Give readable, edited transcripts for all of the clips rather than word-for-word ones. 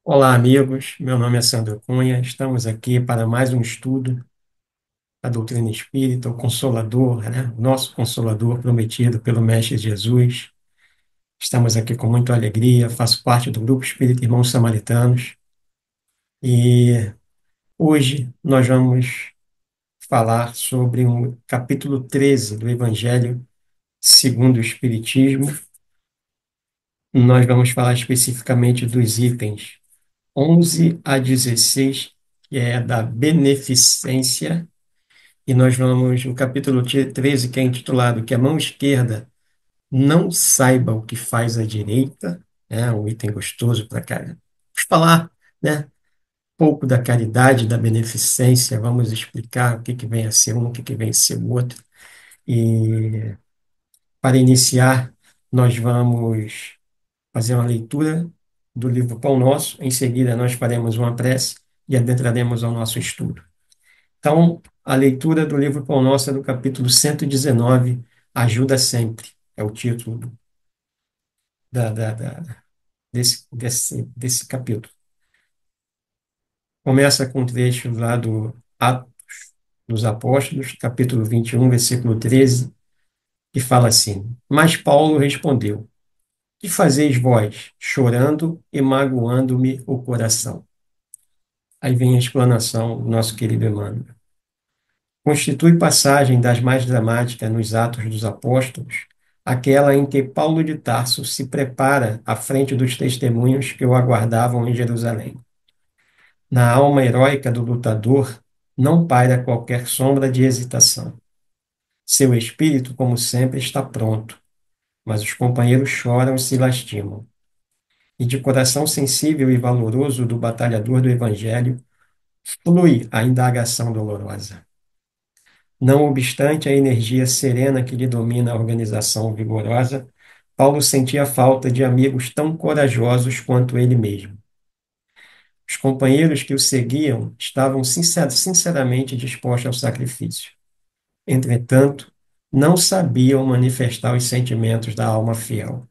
Olá, amigos. Meu nome é Sandro Cunha. Estamos aqui para mais um estudo da doutrina espírita, o Consolador, né? O nosso Consolador prometido pelo Mestre Jesus. Estamos aqui com muita alegria. Faço parte do Grupo Espírita Irmãos Samaritanos e hoje nós vamos falar sobre o capítulo 13 do Evangelho segundo o Espiritismo. Nós vamos falar especificamente dos itens 11 a 16, que é da beneficência. E nós vamos no capítulo 13, que é intitulado Que a mão esquerda não saiba o que faz a direita, né? Um item gostoso para cá. Vamos falar, né, um pouco da caridade, da beneficência, vamos explicar o que que vem a ser um, o que que vem a ser o outro. E para iniciar, nós vamos fazer uma leitura do livro Pão Nosso, em seguida nós faremos uma prece e adentraremos ao nosso estudo. Então, a leitura do livro Pão Nosso é do capítulo 119, Ajuda Sempre, é o título desse capítulo. Começa com um trecho lá do Atos dos Apóstolos, capítulo 21, versículo 13, que fala assim: Mas Paulo respondeu: Que fazeis vós, chorando e magoando-me o coração? Aí vem a explanação do nosso querido Emmanuel. Constitui passagem das mais dramáticas nos Atos dos Apóstolos, aquela em que Paulo de Tarso se prepara à frente dos testemunhos que o aguardavam em Jerusalém. Na alma heróica do lutador não paira qualquer sombra de hesitação. Seu espírito, como sempre, está pronto, mas os companheiros choram e se lastimam. E de coração sensível e valoroso do batalhador do Evangelho, flui a indagação dolorosa. Não obstante a energia serena que lhe domina a organização vigorosa, Paulo sentia falta de amigos tão corajosos quanto ele mesmo. Os companheiros que o seguiam estavam sinceramente dispostos ao sacrifício. Entretanto, não sabiam manifestar os sentimentos da alma fiel.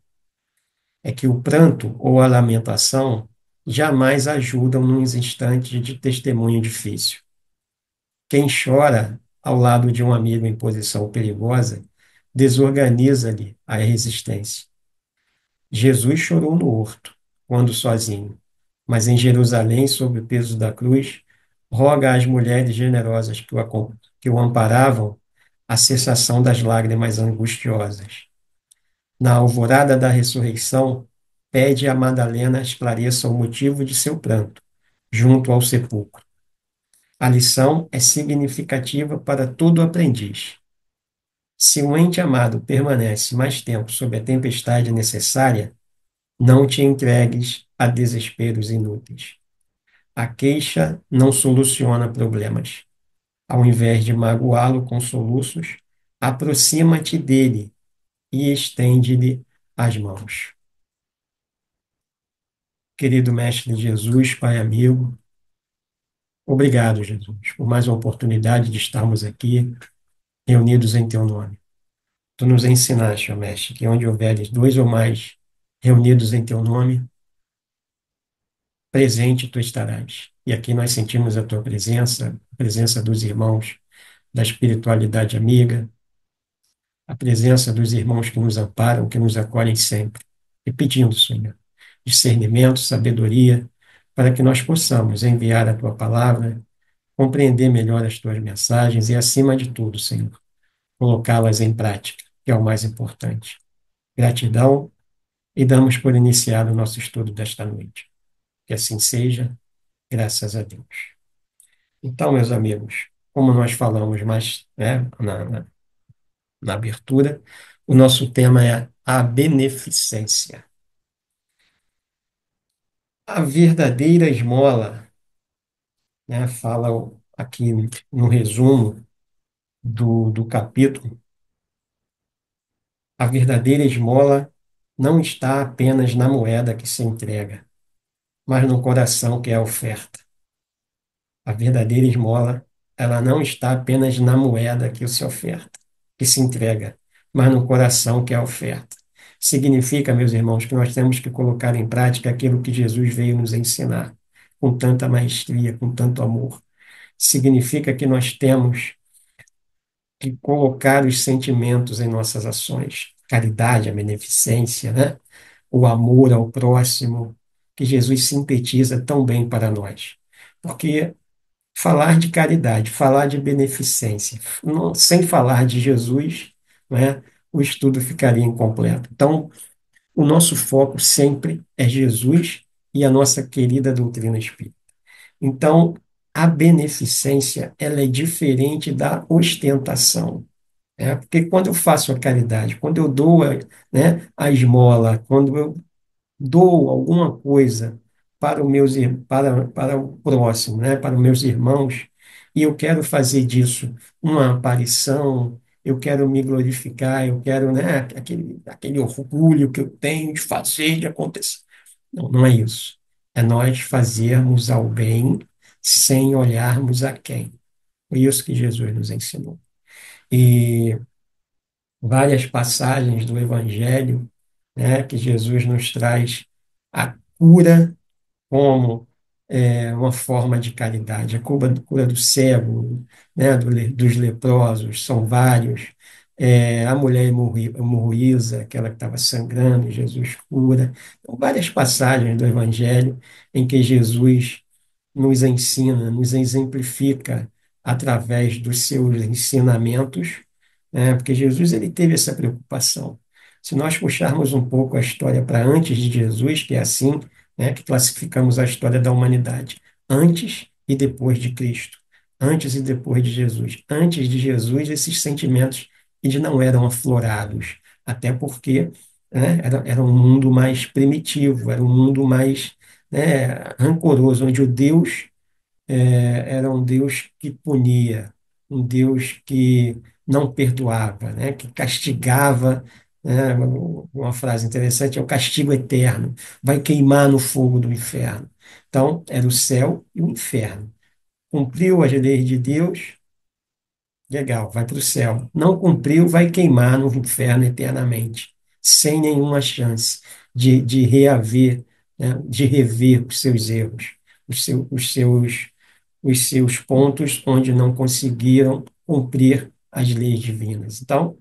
É que o pranto ou a lamentação jamais ajudam nos instantes de testemunho difícil. Quem chora ao lado de um amigo em posição perigosa desorganiza-lhe a resistência. Jesus chorou no horto, quando sozinho, mas em Jerusalém, sob o peso da cruz, roga às mulheres generosas que o amparavam a cessação das lágrimas angustiosas. Na alvorada da ressurreição, pede a Madalena esclareça o motivo de seu pranto, junto ao sepulcro. A lição é significativa para todo aprendiz. Se um ente amado permanece mais tempo sob a tempestade necessária, não te entregues a desesperos inúteis. A queixa não soluciona problemas. Ao invés de magoá-lo com soluços, aproxima-te dele e estende-lhe as mãos. Querido Mestre Jesus, Pai amigo, obrigado, Jesus, por mais uma oportunidade de estarmos aqui reunidos em Teu nome. Tu nos ensinaste, ó Mestre, que onde houveres dois ou mais reunidos em Teu nome, presente tu estarás. E aqui nós sentimos a tua presença, a presença dos irmãos da espiritualidade amiga, a presença dos irmãos que nos amparam, que nos acolhem sempre. E pedindo, Senhor, discernimento, sabedoria, para que nós possamos enviar a tua palavra, compreender melhor as tuas mensagens e, acima de tudo, Senhor, colocá-las em prática, que é o mais importante. Gratidão e damos por iniciado o nosso estudo desta noite. Que assim seja, graças a Deus. Então, meus amigos, como nós falamos mais, né, na abertura, o nosso tema é a beneficência. A verdadeira esmola, né, fala aqui no resumo do capítulo, a verdadeira esmola não está apenas na moeda que se entrega, mas no coração que é a oferta. A verdadeira esmola, ela não está apenas na moeda que se oferta, que se entrega, mas no coração que é a oferta. Significa, meus irmãos, que nós temos que colocar em prática aquilo que Jesus veio nos ensinar, com tanta maestria, com tanto amor. Significa que nós temos que colocar os sentimentos em nossas ações, caridade, a beneficência, né? O amor ao próximo, que Jesus sintetiza tão bem para nós. Porque falar de caridade, falar de beneficência, sem falar de Jesus, né, o estudo ficaria incompleto. Então, o nosso foco sempre é Jesus e a nossa querida doutrina espírita. Então, a beneficência, ela é diferente da ostentação. Né? Porque quando eu faço a caridade, quando eu dou né, a esmola, quando eu dou alguma coisa para o próximo, né, para os meus irmãos, e eu quero fazer disso uma aparição, eu quero me glorificar, eu quero, né, aquele orgulho que eu tenho de fazer, de acontecer. Não, não é isso. É nós fazermos ao bem sem olharmos a quem. Foi isso que Jesus nos ensinou. E várias passagens do Evangelho, né, que Jesus nos traz a cura como uma forma de caridade. A cura do cego, né, dos leprosos, são vários. A mulher hemorroísa, aquela que estava sangrando, Jesus cura. Então, várias passagens do Evangelho em que Jesus nos ensina, nos exemplifica através dos seus ensinamentos, né? Porque Jesus ele teve essa preocupação. Se nós puxarmos um pouco a história para antes de Jesus, que é assim, né, que classificamos a história da humanidade, antes e depois de Cristo, antes e depois de Jesus. Antes de Jesus, esses sentimentos eles não eram aflorados, até porque, né, era um mundo mais primitivo, era um mundo mais, né, rancoroso, onde o Deus era um Deus que punia, um Deus que não perdoava, né? Que castigava, né? Uma frase interessante é o castigo eterno, vai queimar no fogo do inferno. Então, era o céu e o inferno. Cumpriu as leis de Deus, legal, vai para o céu. Não cumpriu, vai queimar no inferno eternamente, sem nenhuma chance de reaver, né? De rever os seus erros, os seus pontos onde não conseguiram cumprir as leis divinas. Então,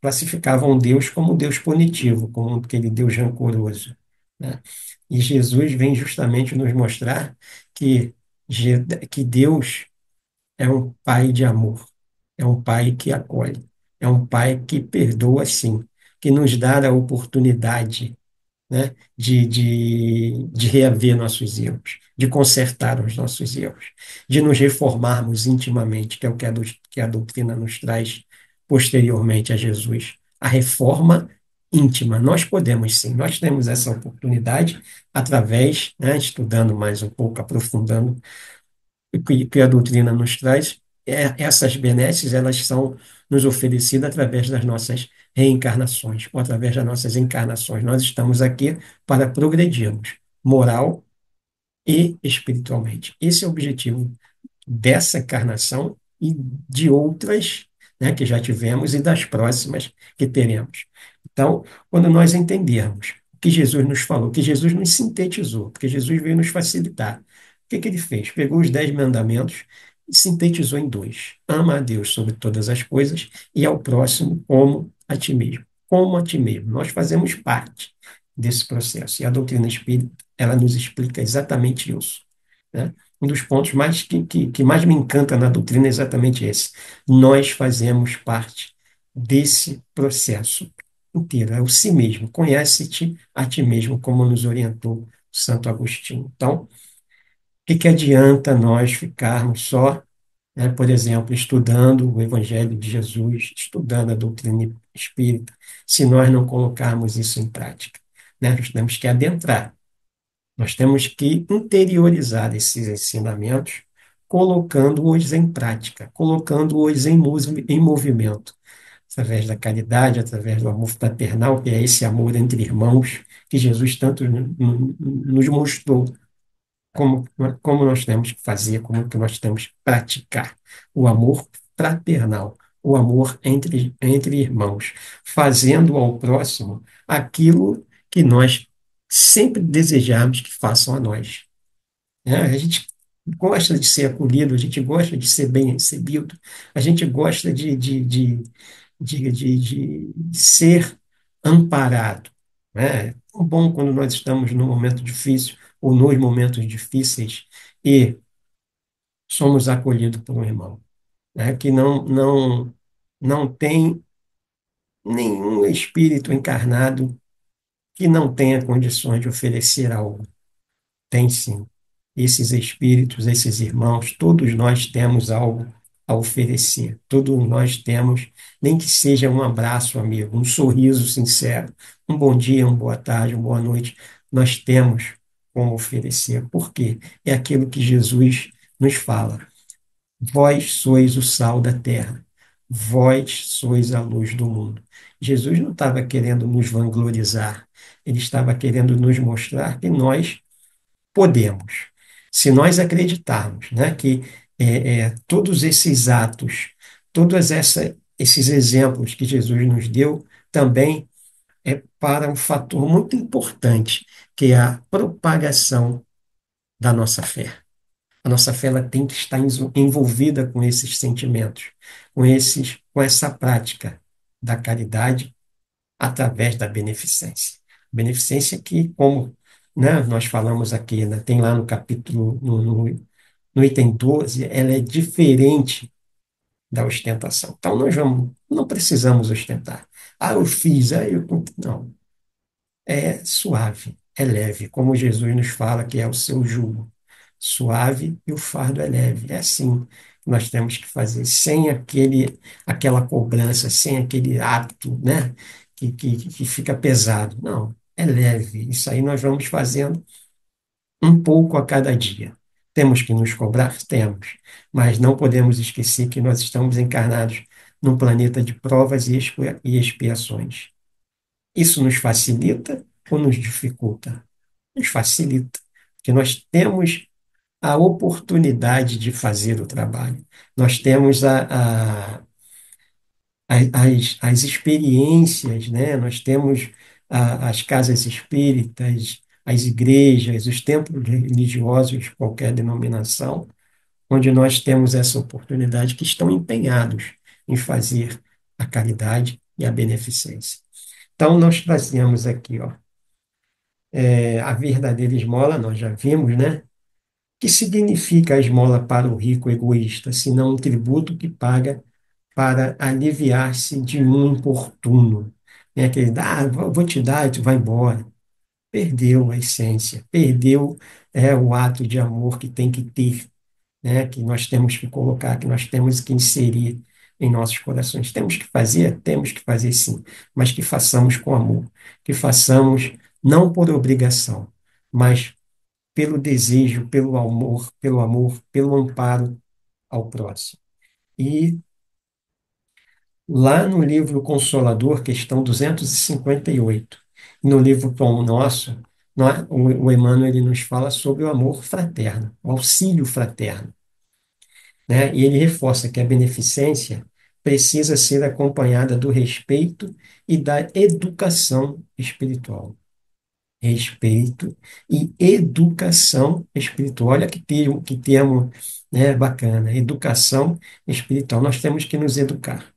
classificavam Deus como um Deus punitivo, como aquele Deus rancoroso, né? E Jesus vem justamente nos mostrar que, que Deus é um pai de amor, é um pai que acolhe, é um pai que perdoa, sim, que nos dá a oportunidade, né, de reaver nossos erros, de consertar os nossos erros, de nos reformarmos intimamente, que é o que que a doutrina nos traz posteriormente a Jesus. A reforma íntima. Nós podemos sim, nós temos essa oportunidade através, né, estudando mais um pouco, aprofundando que a doutrina nos traz, essas benesses, elas são nos oferecidas através das nossas reencarnações, ou através das nossas encarnações. Nós estamos aqui para progredirmos, moral e espiritualmente. Esse é o objetivo dessa encarnação e de outras, né, que já tivemos e das próximas que teremos. Então, quando nós entendermos o que Jesus nos falou, o que Jesus nos sintetizou, porque Jesus veio nos facilitar. O que que ele fez? Pegou os 10 mandamentos e sintetizou em dois: ama a Deus sobre todas as coisas e ao próximo como a ti mesmo. Como a ti mesmo. Nós fazemos parte desse processo. E a doutrina espírita, ela nos explica exatamente isso, né? Um dos pontos mais que mais me encanta na doutrina é exatamente esse. Nós fazemos parte desse processo inteiro, é o si mesmo. Conhece-te a ti mesmo, como nos orientou Santo Agostinho. Então, o que que adianta nós ficarmos só, né, por exemplo, estudando o Evangelho de Jesus, estudando a doutrina espírita, se nós não colocarmos isso em prática, né? Nós temos que adentrar, nós temos que interiorizar esses ensinamentos, colocando-os em prática, colocando-os em movimento, através da caridade, através do amor fraternal, que é esse amor entre irmãos que Jesus tanto nos mostrou como nós temos que fazer, como que nós temos que praticar o amor fraternal, o amor entre irmãos, fazendo ao próximo aquilo que nós sempre desejamos que façam a nós, né? A gente gosta de ser acolhido, a gente gosta de ser bem recebido, a gente gosta de ser amparado, né? É tão bom quando nós estamos num momento difícil ou nos momentos difíceis e somos acolhidos por um irmão, né? Que não tem nenhum espírito encarnado que não tenha condições de oferecer algo. Tem sim. Esses espíritos, esses irmãos, todos nós temos algo a oferecer. Todos nós temos, nem que seja um abraço, amigo, um sorriso sincero, um bom dia, uma boa tarde, uma boa noite, nós temos como oferecer. Por quê? É aquilo que Jesus nos fala. Vós sois o sal da terra. Vós sois a luz do mundo. Jesus não estava querendo nos vanglorizar, ele estava querendo nos mostrar que nós podemos. Se nós acreditarmos, né, que todos esses atos, esses exemplos que Jesus nos deu, também é para um fator muito importante, que é a propagação da nossa fé. A nossa fé ela tem que estar envolvida com esses sentimentos, com essa prática da caridade através da beneficência. Beneficência que, como, né, nós falamos aqui, né, tem lá no capítulo, no item 12, ela é diferente da ostentação. Então, não precisamos ostentar. Ah, eu fiz, não. É suave, é leve, como Jesus nos fala que é o seu jugo. Suave e o fardo é leve. É assim que nós temos que fazer, sem aquela cobrança, sem aquele hábito, né, que fica pesado. Não, é leve. Isso aí nós vamos fazendo um pouco a cada dia. Temos que nos cobrar? Temos, mas não podemos esquecer que nós estamos encarnados num planeta de provas e expiações. Isso nos facilita ou nos dificulta? Nos facilita, porque nós temos a oportunidade de fazer o trabalho. Nós temos as experiências, né? Nós temos as casas espíritas, as igrejas, os templos religiosos de qualquer denominação, onde nós temos essa oportunidade, que estão empenhados em fazer a caridade e a beneficência. Então, nós trazemos aqui, ó, a verdadeira esmola, nós já vimos, né? Que significa a esmola para o rico egoísta, senão um tributo que paga para aliviar-se de um importuno? É aquele, vou te dar e tu vai embora. Perdeu a essência, perdeu o ato de amor que tem que ter, né? Que nós temos que colocar, que nós temos que inserir em nossos corações. Temos que fazer sim, mas que façamos com amor, que façamos não por obrigação, mas pelo desejo, pelo amparo ao próximo. E lá no livro Consolador, questão 258, no livro Pão Nosso, o Emmanuel ele nos fala sobre o amor fraterno, o auxílio fraterno, né? E ele reforça que a beneficência precisa ser acompanhada do respeito e da educação espiritual. respeito e educação espiritual. Olha que termo, né, bacana, educação espiritual. Nós temos que nos educar.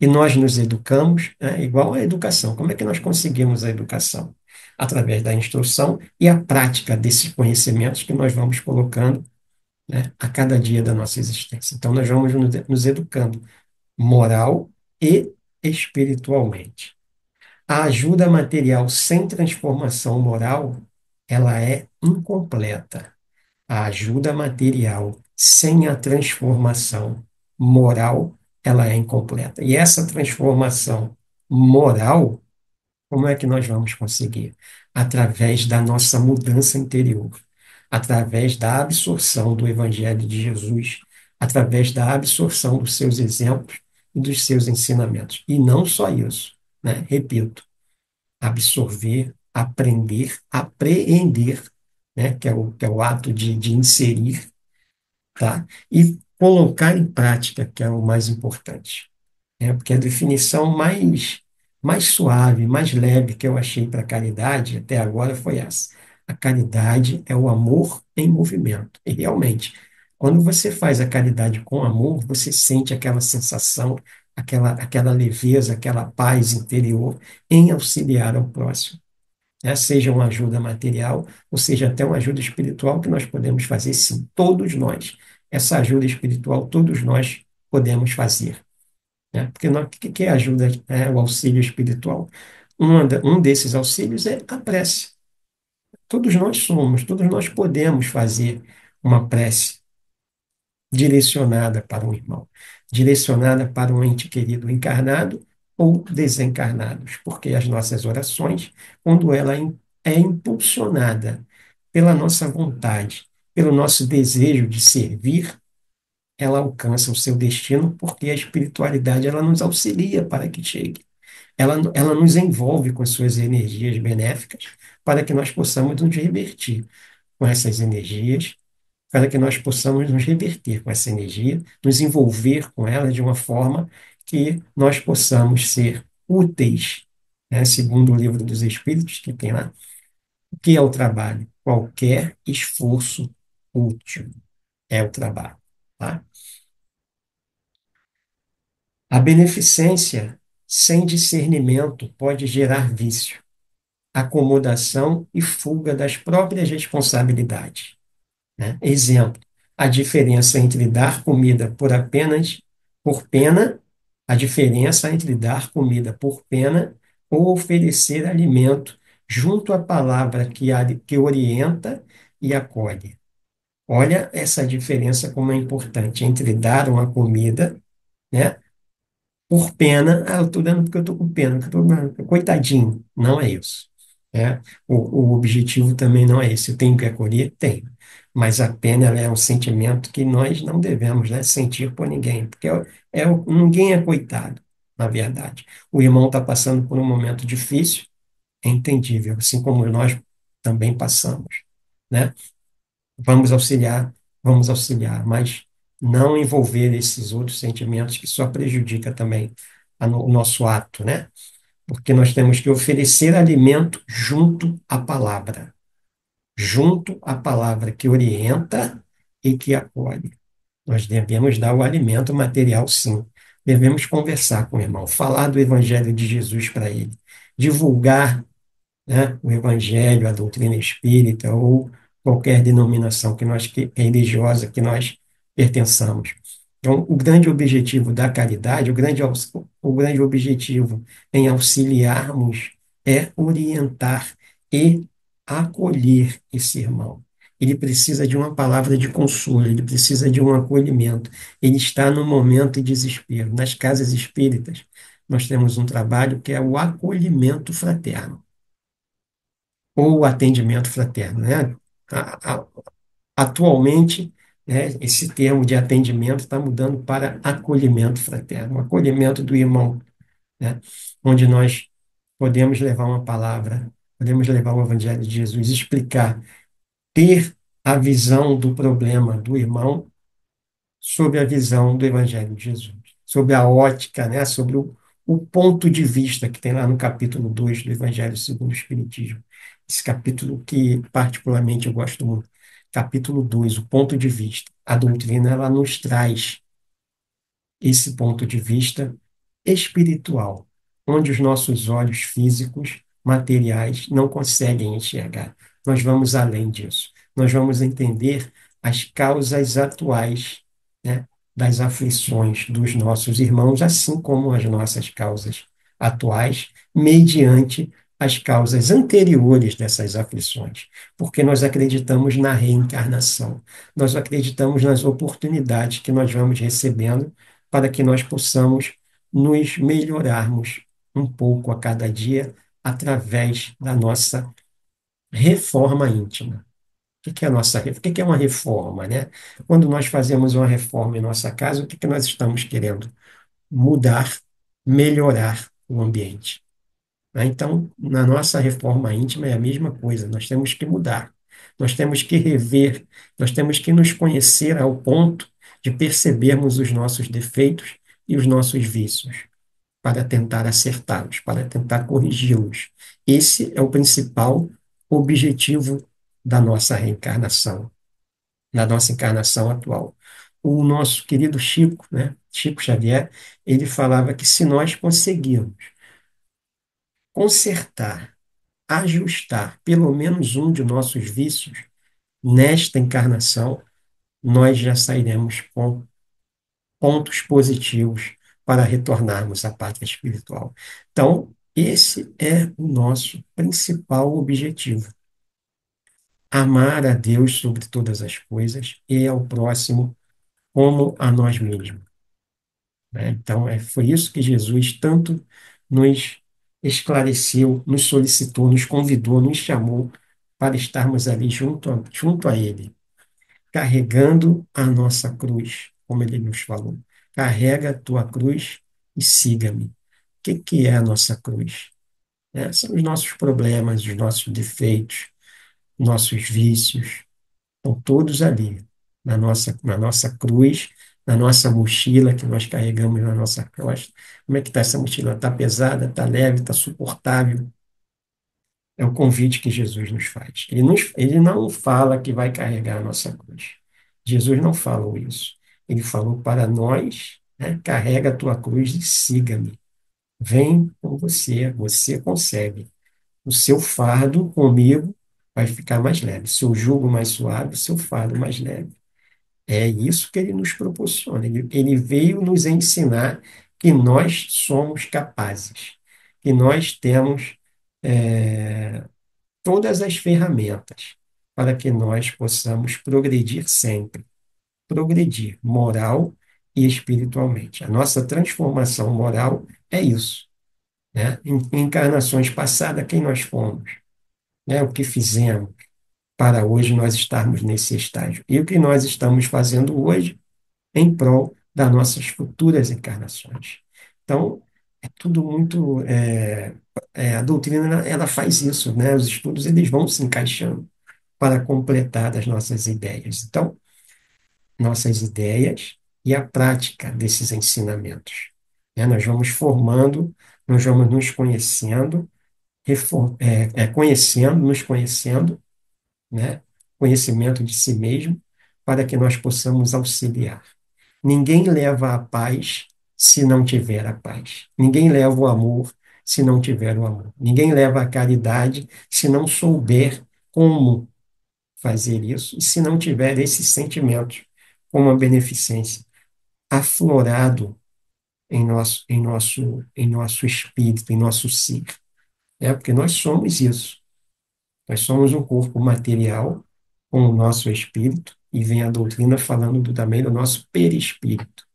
E nós nos educamos, né, igual a educação. Como é que nós conseguimos a educação? Através da instrução e a prática desses conhecimentos que nós vamos colocando, né, a cada dia da nossa existência. Então, nós vamos nos educando moral e espiritualmente. A ajuda material sem transformação moral, ela é incompleta. A ajuda material sem a transformação moral, ela é incompleta. E essa transformação moral, como é que nós vamos conseguir? Através da nossa mudança interior, através da absorção do Evangelho de Jesus, através da absorção dos seus exemplos e dos seus ensinamentos. E não só isso, né? Repito, absorver, aprender, apreender, né? Que é o ato de inserir, tá? E colocar em prática, que é o mais importante, né? Porque a definição mais suave, mais leve que eu achei para a caridade até agora foi essa. A caridade é o amor em movimento. E realmente, quando você faz a caridade com amor, você sente aquela sensação, aquela leveza, aquela paz interior em auxiliar ao próximo, né? Seja uma ajuda material, ou seja até uma ajuda espiritual, que nós podemos fazer, sim, todos nós. Essa ajuda espiritual, todos nós podemos fazer, né? Porque o que é ajuda, o auxílio espiritual? Um desses auxílios é a prece. Todos nós podemos fazer uma prece direcionada para um irmão, direcionada para um ente querido encarnado ou desencarnados, porque as nossas orações, quando ela é impulsionada pela nossa vontade, pelo nosso desejo de servir, ela alcança o seu destino, porque a espiritualidade ela nos auxilia para que chegue. Ela nos envolve com as suas energias benéficas para que nós possamos nos revertir com essas energias, para que nós possamos nos reverter com essa energia, nos envolver com ela de uma forma que nós possamos ser úteis, né? Segundo o Livro dos Espíritos, que tem lá, o que é o trabalho? Qualquer esforço útil é o trabalho, tá? A beneficência sem discernimento pode gerar vício, acomodação e fuga das próprias responsabilidades, né? Exemplo, a diferença entre dar comida por pena, a diferença entre dar comida por pena ou oferecer alimento junto à palavra que orienta e acolhe. Olha essa diferença como é importante entre dar uma comida, né, por pena. Ah, eu estou dando porque eu estou com pena, coitadinho. Não é isso. Né? O objetivo também não é esse. Eu tenho que acolher? Tenho. Mas a pena ela é um sentimento que nós não devemos, né, sentir por ninguém, porque ninguém é coitado, na verdade. O irmão está passando por um momento difícil, é entendível, assim como nós também passamos, né? Vamos auxiliar, vamos auxiliar, mas não envolver esses outros sentimentos que só prejudica também o nosso ato, né? Porque nós temos que oferecer alimento junto à palavra que orienta e que acolhe. Nós devemos dar o alimento material, sim. Devemos conversar com o irmão, falar do Evangelho de Jesus para ele, divulgar, né, o Evangelho, a doutrina espírita ou qualquer denominação religiosa que nós pertençamos. Então, o grande objetivo da caridade, o grande objetivo em auxiliarmos é orientar e acolher esse irmão. Ele precisa de uma palavra de consolo, ele precisa de um acolhimento. Ele está no momento de desespero. Nas casas espíritas, nós temos um trabalho que é o acolhimento fraterno ou o atendimento fraterno, né? Atualmente, né, esse termo de atendimento está mudando para acolhimento fraterno, o acolhimento do irmão, né? Onde nós podemos levar uma palavra, podemos levar o Evangelho de Jesus, explicar, ter a visão do problema do irmão sob a visão do Evangelho de Jesus, sob a ótica, né, sobre o ponto de vista que tem lá no capítulo 2 do Evangelho segundo o Espiritismo. esse capítulo que particularmente eu gosto muito. Capítulo 2, o ponto de vista. A doutrina ela nos traz esse ponto de vista espiritual, onde os nossos olhos físicos, materiais, não conseguem enxergar. Nós vamos além disso. Nós vamos entender as causas atuais, né, das aflições dos nossos irmãos, assim como as nossas causas atuais, mediante as causas anteriores dessas aflições, porque nós acreditamos na reencarnação, nós acreditamos nas oportunidades que nós vamos recebendo para que nós possamos nos melhorarmos um pouco a cada dia através da nossa reforma íntima. O que é a nossa, o que é uma reforma, né? Quando nós fazemos uma reforma em nossa casa, o que nós estamos querendo? Mudar, melhorar o ambiente, né? Então, na nossa reforma íntima é a mesma coisa, nós temos que mudar, nós temos que rever, nós temos que nos conhecer ao ponto de percebermos os nossos defeitos e os nossos vícios, para tentar acertá-los, para tentar corrigi-los. Esse é o principal objetivo da nossa reencarnação, da nossa encarnação atual. O nosso querido Chico, né, Chico Xavier, ele falava que se nós conseguirmos consertar, ajustar pelo menos um de nossos vícios nesta encarnação, nós já sairemos com pontos positivos para retornarmos à pátria espiritual. Então, esse é o nosso principal objetivo: amar a Deus sobre todas as coisas e ao próximo como a nós mesmos, né? Então, foi isso que Jesus tanto nos esclareceu, nos solicitou, nos convidou, nos chamou para estarmos ali junto a Ele, carregando a nossa cruz, como Ele nos falou. Carrega a tua cruz e siga-me. O que é a nossa cruz? São os nossos problemas, os nossos defeitos, nossos vícios, estão todos ali, na nossa cruz, na nossa mochila que nós carregamos na nossa costa. Como é que está essa mochila? Está pesada, está leve, está suportável? É o convite que Jesus nos faz. Ele não fala que vai carregar a nossa cruz. Jesus não falou isso. Ele falou para nós, né, carrega a tua cruz e siga-me. Vem com você, você consegue. O seu fardo comigo vai ficar mais leve. Seu jugo mais suave, seu fardo mais leve. É isso que ele nos proporciona. Ele veio nos ensinar que nós somos capazes, que nós temos todas as ferramentas para que nós possamos progredir sempre. Progredir moral e espiritualmente. A nossa transformação moral é isso, né? Em encarnações passadas, quem nós fomos, né? O que fizemos para hoje nós estarmos nesse estágio. E o que nós estamos fazendo hoje em prol das nossas futuras encarnações. Então, é tudo muito. A doutrina ela faz isso, né? Os estudos eles vão se encaixando para completar as nossas ideias. Então, nossas ideias e a prática desses ensinamentos, né? Nós vamos formando, nós vamos nos conhecendo, conhecendo, nos conhecendo, né? Conhecimento de si mesmo, para que nós possamos auxiliar. Ninguém leva a paz se não tiver a paz. Ninguém leva o amor se não tiver o amor. Ninguém leva a caridade se não souber como fazer isso e se não tiver esses sentimentos, como a beneficência, aflorado em nosso espírito, em nosso ser. Porque nós somos isso. Nós somos um corpo material com o nosso espírito, e vem a doutrina falando também do nosso perispírito,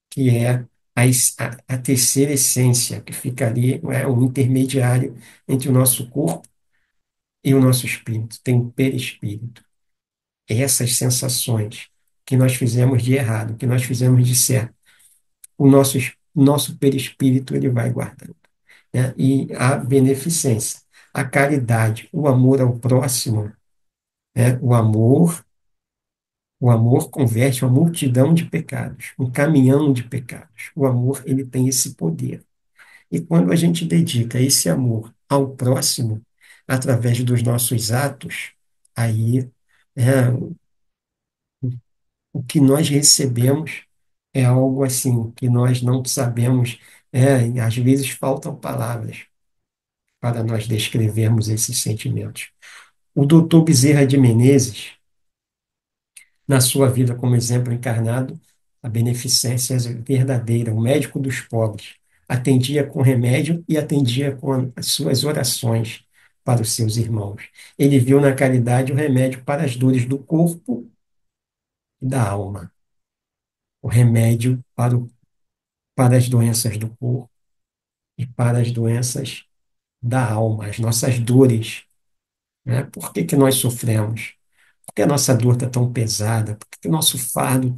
que é a terceira essência, que fica ali, é o intermediário entre o nosso corpo e o nosso espírito, tem o perispírito. Essas sensações que nós fizemos de errado, que nós fizemos de certo, o nosso perispírito ele vai guardando, né? E a beneficência, a caridade, o amor ao próximo, né? O amor converte uma multidão de pecados, um caminhão de pecados. O amor, ele tem esse poder. E quando a gente dedica esse amor ao próximo, através dos nossos atos, aí, é, o que nós recebemos é algo assim que nós não sabemos, e às vezes faltam palavras para nós descrevermos esses sentimentos. O doutor Bezerra de Menezes, na sua vida como exemplo encarnado, a beneficência verdadeira, o médico dos pobres, atendia com remédio e atendia com as suas orações para os seus irmãos. Ele viu na caridade o remédio para as dores do corpo e da alma, o remédio para as doenças do corpo e para as doenças da alma, as nossas dores, né? Por que que nós sofremos? Por que a nossa dor está tão pesada? Por que que o nosso fardo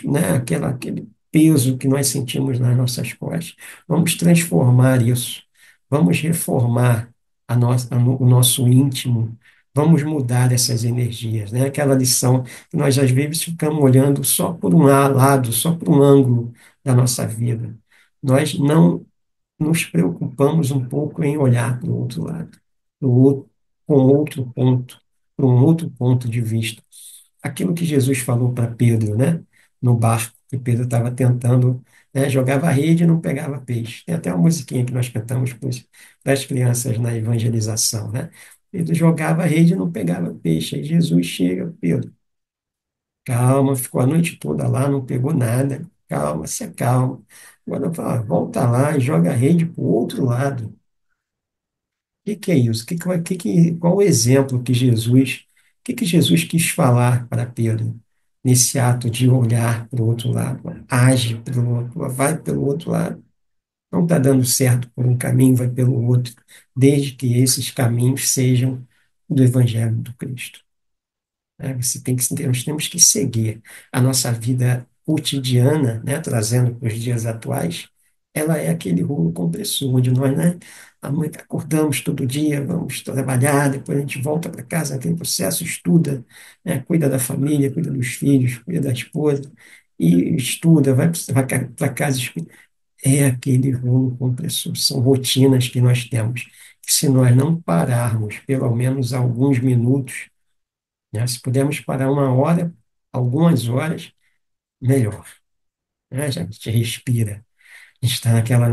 né, aquele peso que nós sentimos nas nossas costas? Vamos transformar isso. Vamos reformar o nosso íntimo. Vamos mudar essas energias, né? Aquela lição que nós às vezes ficamos olhando só por um lado, só por um ângulo da nossa vida. Nós não nos preocupamos um pouco em olhar para o outro lado, pro outro, com outro ponto, para um outro ponto de vista. Aquilo que Jesus falou para Pedro, né, no barco, que Pedro estava tentando, né, jogava rede e não pegava peixe. Tem até uma musiquinha que nós cantamos para as crianças na evangelização, né? Pedro jogava rede e não pegava peixe. Aí Jesus chega, Pedro, calma, ficou a noite toda lá, não pegou nada. Calma, se acalma. Agora fala, volta lá e joga a rede para o outro lado. O que é isso? Qual o exemplo que Jesus quis falar para Pedro nesse ato de olhar para o outro lado? Age pelo outro, vai pelo outro lado. Não está dando certo por um caminho, vai pelo outro, desde que esses caminhos sejam do Evangelho do Cristo. Né? Nós temos que seguir a nossa vida cotidiana, né, trazendo para os dias atuais, ela é aquele rolo compressor, onde nós, né, acordamos todo dia, vamos trabalhar, depois a gente volta para casa, aquele processo, estuda, né, cuida da família, cuida dos filhos, cuida da esposa, e estuda, vai para casa, é aquele rolo compressor, são rotinas que nós temos, que se nós não pararmos pelo menos alguns minutos, né? Se pudermos parar uma hora, algumas horas, melhor. Né? A gente respira. A gente está naquela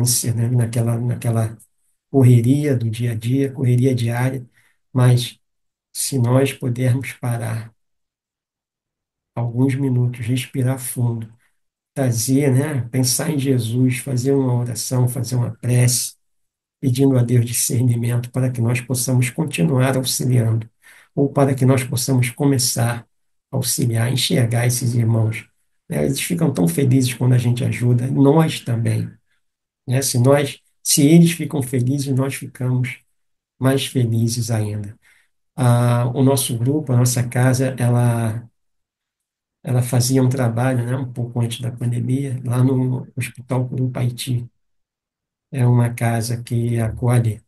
correria do dia a dia, correria diária, mas se nós pudermos parar alguns minutos, respirar fundo, trazer, né? Pensar em Jesus, fazer uma oração, fazer uma prece, pedindo a Deus discernimento para que nós possamos continuar auxiliando, ou para que nós possamos começar a auxiliar, enxergar esses irmãos. Né? Eles ficam tão felizes quando a gente ajuda, e nós também. Né? Se eles ficam felizes, nós ficamos mais felizes ainda. O nosso grupo, a nossa casa, ela fazia um trabalho, né, um pouco antes da pandemia, lá no Hospital Curupaiti. É uma casa que acolhe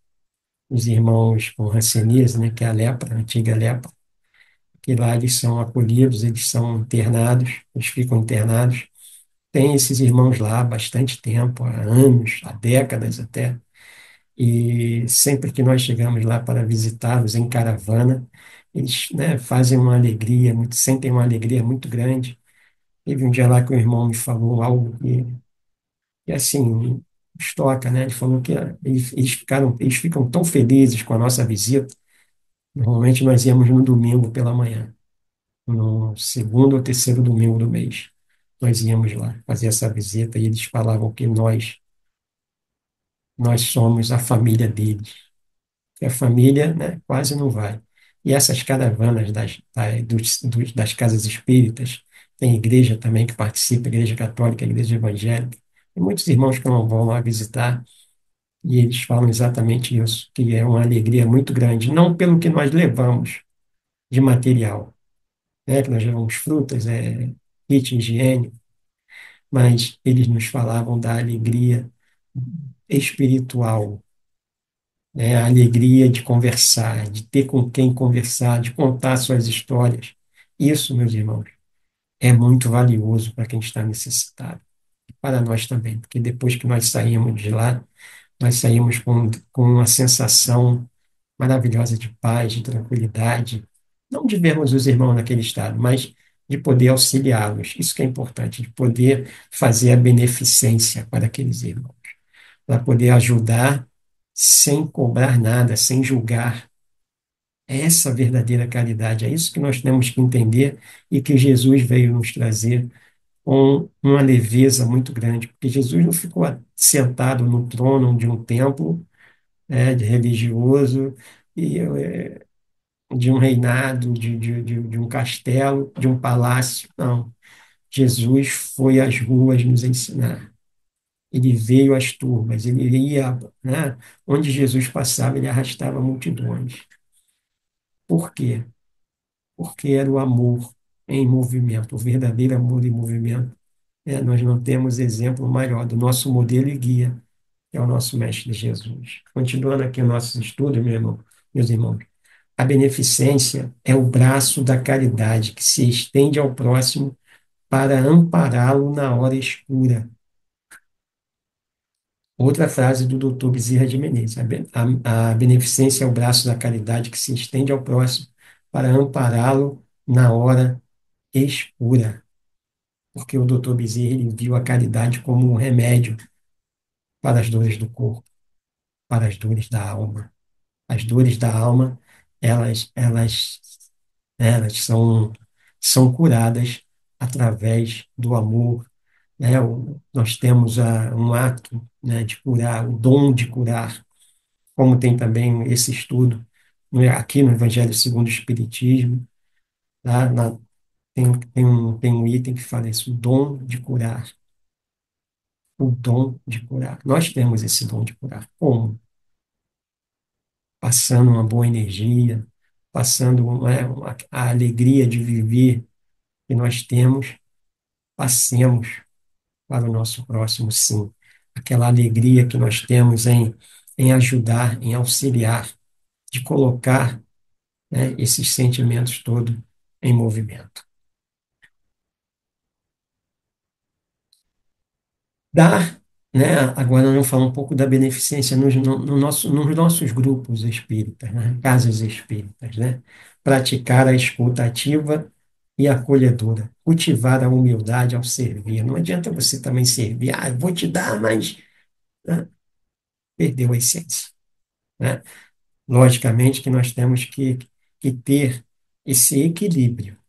os irmãos com hanseníase, né, que é a lepra, a antiga lepra, que lá eles são acolhidos, eles são internados, eles ficam internados. Tem esses irmãos lá há bastante tempo, há anos, há décadas até, e sempre que nós chegamos lá para visitá-los em caravana, eles, né, fazem uma alegria, sentem uma alegria muito grande. Teve um dia lá que o irmão me falou algo que assim, nos toca, né? Ele falou que eles ficam tão felizes com a nossa visita. Normalmente nós íamos no domingo pela manhã, no segundo ou terceiro domingo do mês. Nós íamos lá fazer essa visita e eles falavam que nós somos a família deles. Que a família, né, quase não vai. E essas caravanas das casas espíritas, tem igreja também que participa, igreja católica, igreja evangélica. Tem muitos irmãos que não vão lá visitar e eles falam exatamente isso, que é uma alegria muito grande, não pelo que nós levamos de material, né, que nós levamos frutas, kit higiênico, mas eles nos falavam da alegria espiritual, né, a alegria de conversar, de ter com quem conversar, de contar suas histórias. Isso, meus irmãos, é muito valioso para quem está necessitado, e para nós também, porque depois que nós saímos de lá, nós saímos com uma sensação maravilhosa de paz, de tranquilidade, não de vermos os irmãos naquele estado, mas de poder auxiliá-los. Isso que é importante, de poder fazer a beneficência para aqueles irmãos, para poder ajudar sem cobrar nada, sem julgar. É essa verdadeira caridade, é isso que nós temos que entender e que Jesus veio nos trazer com uma leveza muito grande, porque Jesus não ficou sentado no trono de um templo, de religioso, e de um reinado, de um castelo, de um palácio. Não. Jesus foi às ruas nos ensinar. Ele veio às turmas, ele ia, né, onde Jesus passava, ele arrastava multidões. Por quê? Porque era o amor em movimento, o verdadeiro amor em movimento. Nós não temos exemplo maior do nosso modelo e guia, que é o nosso Mestre Jesus. Continuando aqui o nosso estudo, meus irmãos, a beneficência é o braço da caridade que se estende ao próximo para ampará-lo na hora escura. Outra frase do Dr. Bezerra de Menezes. A beneficência é o braço da caridade que se estende ao próximo para ampará-lo na hora escura. Porque o Dr. Bezerra ele viu a caridade como um remédio para as dores do corpo, para as dores da alma. As dores da alma, elas elas são curadas através do amor, né? Nós temos um ato, né, de curar, o dom de curar, como tem também esse estudo aqui no Evangelho segundo o Espiritismo, tá? Tem um item que fala isso, o dom de curar, o dom de curar. Nós temos esse dom de curar. Como? Passando uma boa energia, passando, né, a alegria de viver que nós temos, passemos para o nosso próximo, sim. Aquela alegria que nós temos em ajudar, em auxiliar, de colocar, né, esses sentimentos todos em movimento. Dar, né, agora vamos falar um pouco da beneficência nos nossos grupos espíritas, né, casas espíritas, né? Praticar a escuta ativa e acolhedora, cultivar a humildade ao servir. Não adianta você também servir, eu vou te dar, mas, né, perdeu a essência, né? Logicamente que nós temos que ter esse equilíbrio,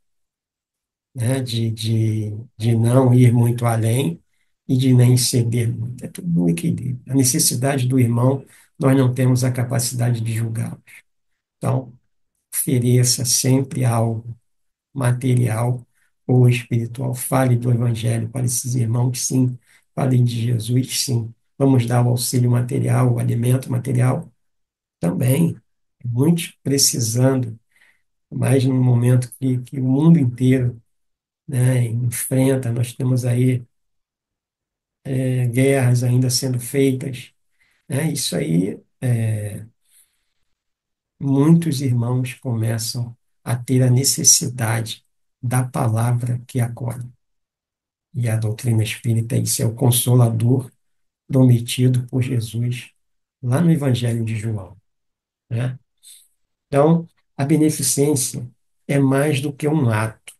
né, de não ir muito além e de nem ceder muito. É tudo um equilíbrio. A necessidade do irmão, nós não temos a capacidade de julgá-lo. Então, ofereça sempre algo material ou espiritual. Fale do Evangelho para esses irmãos, sim. Falem de Jesus, sim. Vamos dar o auxílio material, o alimento material também. Muitos precisando, mais num momento que o mundo inteiro, né, enfrenta. Nós temos aí guerras ainda sendo feitas, né? Isso aí, muitos irmãos começam a ter a necessidade da palavra que acolhe. E a doutrina espírita, isso é o consolador prometido por Jesus lá no Evangelho de João, né? Então, a beneficência é mais do que um ato,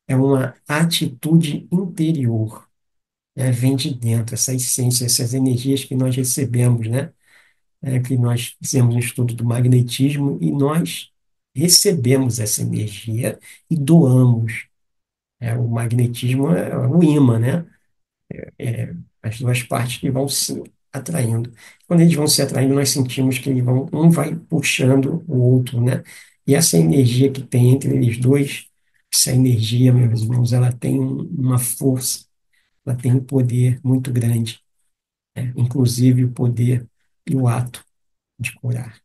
é uma atitude interior, né? Vem de dentro, essa essência, essas energias que nós recebemos, né? Que nós fizemos um estudo do magnetismo e nós recebemos essa energia e doamos. O magnetismo é o ímã, né? As duas partes que vão se atraindo. Quando eles vão se atraindo, nós sentimos que um vai puxando o outro, né? E essa energia que tem entre eles dois, essa energia, meus irmãos, ela tem uma força, ela tem um poder muito grande, né? Inclusive o poder e o ato de curar,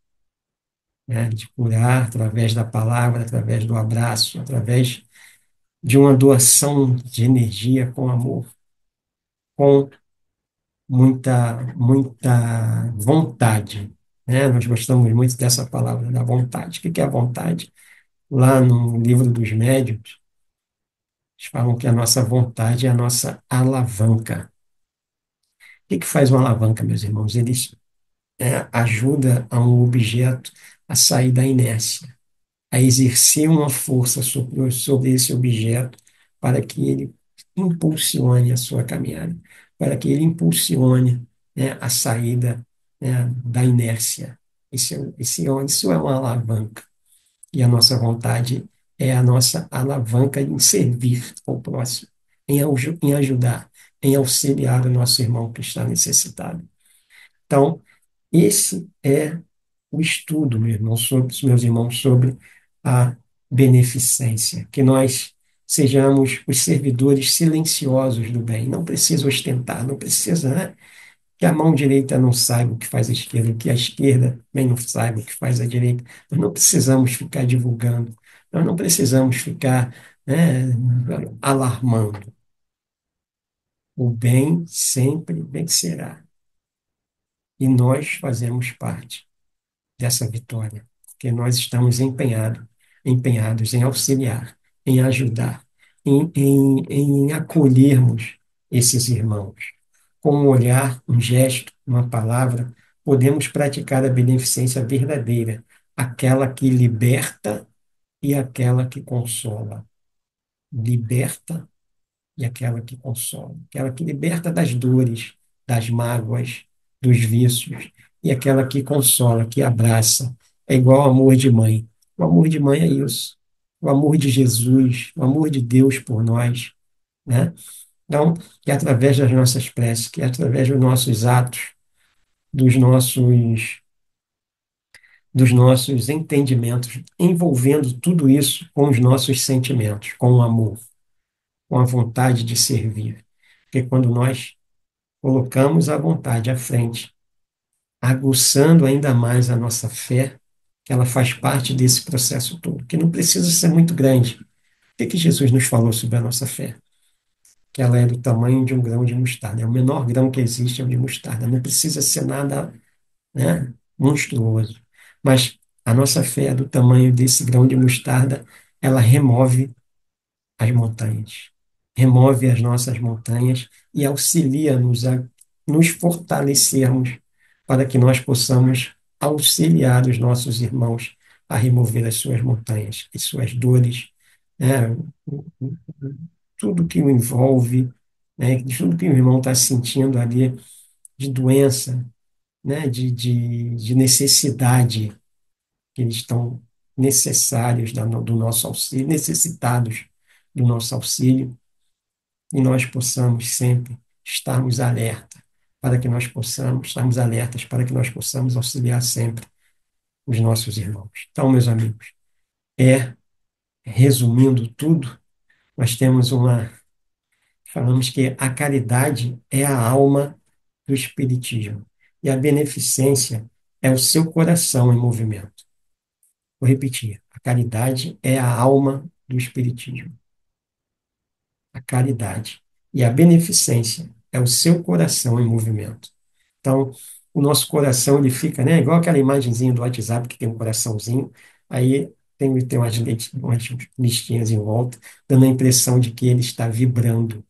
né? De curar através da palavra, através do abraço, através de uma doação de energia com amor, com muita vontade, né? Nós gostamos muito dessa palavra, da vontade. O que é a vontade? Lá no livro dos médiuns, eles falam que a nossa vontade é a nossa alavanca. O que faz uma alavanca, meus irmãos? ajuda a um objeto a sair da inércia, a exercer uma força sobre esse objeto para que ele impulsione a sua caminhada, para que ele impulsione, a saída, da inércia. Isso é uma alavanca. E a nossa vontade é a nossa alavanca em servir ao próximo, em ajudar, em auxiliar o nosso irmão que está necessitado. Então, esse é o estudo, meu irmão, meus irmãos, sobre a beneficência, que nós sejamos os servidores silenciosos do bem. Não precisa ostentar, não precisa, né, que a mão direita não saiba o que faz a esquerda, que a esquerda também não saiba o que faz a direita. Nós não precisamos ficar divulgando, nós não precisamos ficar, né, alarmando. O bem sempre vencerá. E nós fazemos parte dessa vitória, porque nós estamos empenhados em auxiliar, em ajudar, em acolhermos esses irmãos. Com um olhar, um gesto, uma palavra, podemos praticar a beneficência verdadeira, aquela que liberta e aquela que consola. Liberta e aquela que consola, aquela que liberta das dores, das mágoas, dos vícios, e aquela que consola, que abraça. É igual ao amor de mãe. O amor de mãe é isso. O amor de Jesus, o amor de Deus por nós, né? Então, que através das nossas preces, que através dos nossos atos, dos nossos dos nossos entendimentos, envolvendo tudo isso com os nossos sentimentos, com o amor, com a vontade de servir. Porque quando nós colocamos a vontade à frente, aguçando ainda mais a nossa fé, que ela faz parte desse processo todo, que não precisa ser muito grande. O que Jesus nos falou sobre a nossa fé? Que ela é do tamanho de um grão de mostarda. É o menor grão que existe, é o de mostarda. Não precisa ser nada, né, monstruoso. Mas a nossa fé é do tamanho desse grão de mostarda, ela remove as montanhas, remove as nossas montanhas e auxilia-nos a nos fortalecermos para que nós possamos auxiliar os nossos irmãos a remover as suas montanhas, as suas dores, né? Tudo que o envolve, né? Tudo que o irmão está sentindo ali de doença, né? De necessidade, que eles estão necessários do nosso auxílio, necessitados do nosso auxílio, e nós possamos sempre estarmos alerta, para que nós possamos, estarmos alertas, para que nós possamos auxiliar sempre os nossos irmãos. Então, meus amigos, resumindo tudo, nós temos falamos que a caridade é a alma do Espiritismo, e a beneficência é o seu coração em movimento. Vou repetir, a caridade é a alma do Espiritismo. A caridade. E a beneficência é o seu coração em movimento. Então, o nosso coração, ele fica, né, igual aquela imagenzinha do WhatsApp que tem um coraçãozinho, aí tem umas listinhas em volta, dando a impressão de que ele está vibrando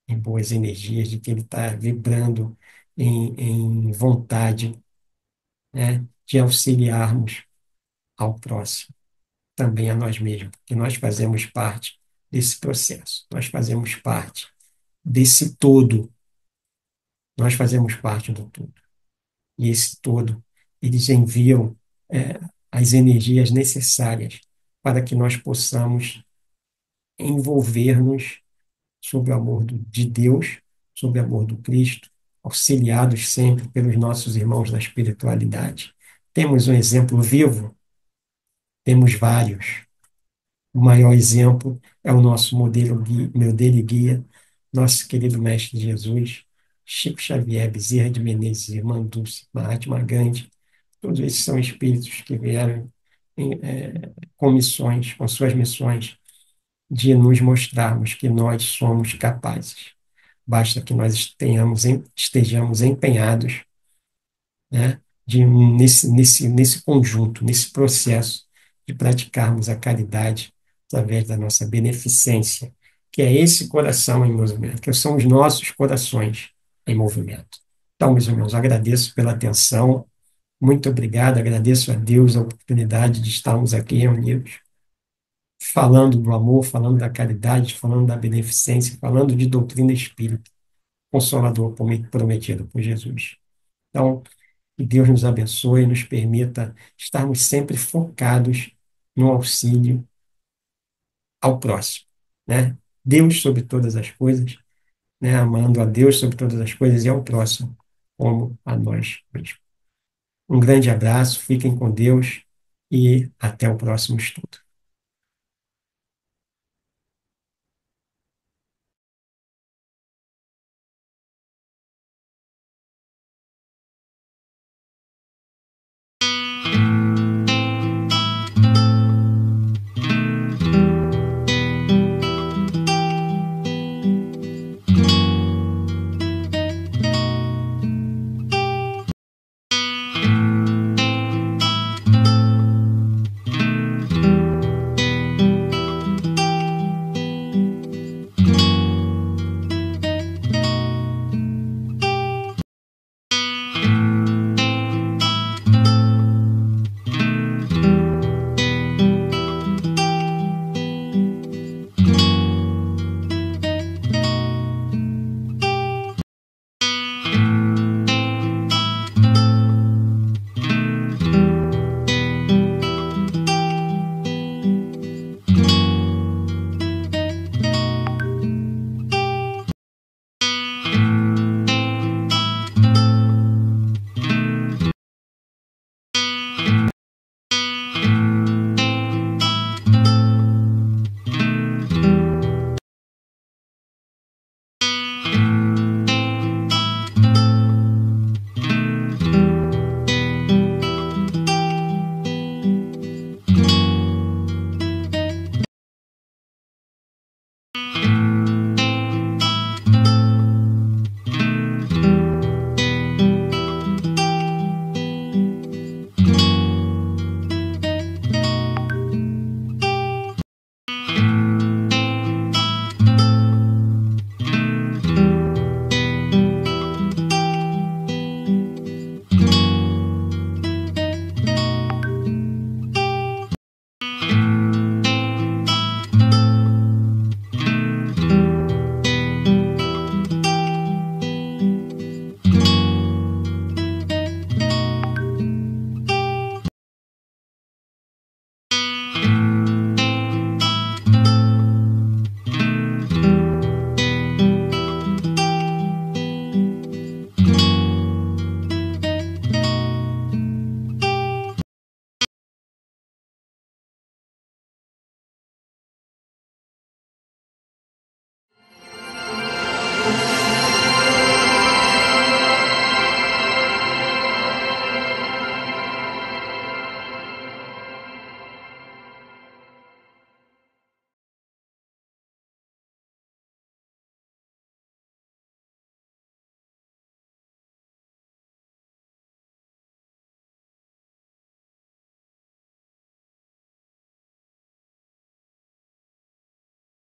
em boas energias, de que ele está vibrando em vontade, né, de auxiliarmos ao próximo, também a nós mesmos, porque nós fazemos parte desse processo, nós fazemos parte desse todo. Nós fazemos parte do todo. E esse todo, eles enviam é, as energias necessárias para que nós possamos envolver-nos sob o amor de Deus, sob o amor do Cristo, auxiliados sempre pelos nossos irmãos da espiritualidade. Temos um exemplo vivo, temos vários. O maior exemplo é o nosso modelo e guia, nosso querido Mestre Jesus, Chico Xavier, Bezerra de Menezes, Irmã Dulce, Mahatma Gandhi. Todos esses são espíritos que vieram com missões, com suas missões, de nos mostrarmos que nós somos capazes. Basta que nós estejamos empenhados, né, nesse conjunto, nesse processo de praticarmos a caridade através da nossa beneficência, que é esse coração em movimento, que são os nossos corações em movimento. Então, meus irmãos, agradeço pela atenção, muito obrigado, agradeço a Deus a oportunidade de estarmos aqui reunidos, falando do amor, falando da caridade, falando da beneficência, falando de doutrina espírita, consolador prometido por Jesus. Então, que Deus nos abençoe e nos permita estarmos sempre focados no auxílio ao próximo, né? Deus sobre todas as coisas, né? Amando a Deus sobre todas as coisas e ao próximo como a nós mesmos. Um grande abraço, fiquem com Deus e até o próximo estudo.